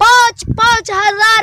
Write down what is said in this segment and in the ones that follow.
5,000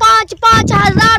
5,000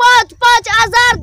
5,000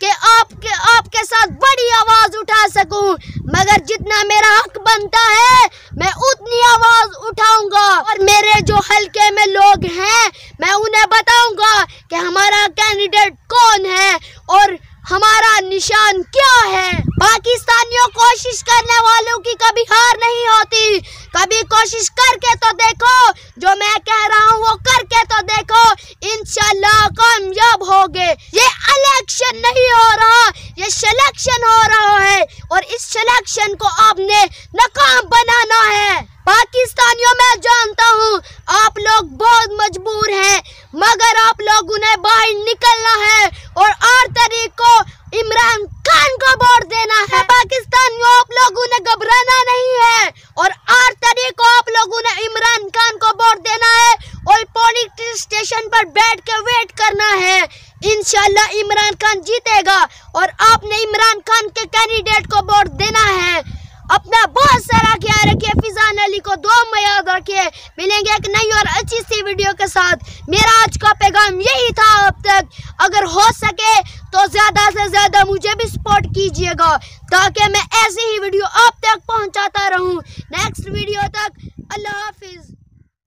कि आपके साथ बड़ी आवाज उठा सकूं, मगर जितना मेरा हक बनता है मैं उतनी आवाज उठाऊंगा। और मेरे जो हलके में लोग हैं मैं उन्हें बताऊंगा कि हमारा कैंडिडेट कौन है और हमारा निशान क्या है। पाकिस्तानियों, कोशिश करने वालों की कभी हार नहीं होती। कभी कोशिश करके तो देखो, जो मैं कह रहा हूँ वो करके तो देखो, इंशाल्लाह कामयाब होगे। ये इलेक्शन नहीं हो रहा, ये सिलेक्शन हो रहा है और इस सिलेक्शन को आपने नाकाम बनाना है। पाकिस्तानियों, मैं जानता हूँ आप लोग बहुत मजबूर हैं, मगर आप लोगों ने बाहर निकलना है और 8 तारीख को इमरान खान को वोट देना है। पाकिस्तानियों, आप लोगों ने घबराना नहीं है और 8 तारीख को आप लोगों ने इमरान खान को वोट देना है और पोलिंग स्टेशन पर बैठ के वेट करना है। इंशाल्लाह इमरान खान जीतेगा और आपने इमरान खान के कैंडिडेट को वोट देना है। अपना बहुत सारा ख्याल रखिए, फिजान अली को दुआ में याद रखिए। मिलेंगे एक नई और अच्छी सी वीडियो के साथ। मेरा आज का पैगाम यही था अब तक। अगर हो सके तो ज़्यादा से ज़्यादा मुझे भी सपोर्ट कीजिएगा ताकि मैं ऐसी ही वीडियो आप तक पहुंचाता रहूं। नेक्स्ट वीडियो तक अल्लाह हाफिज़।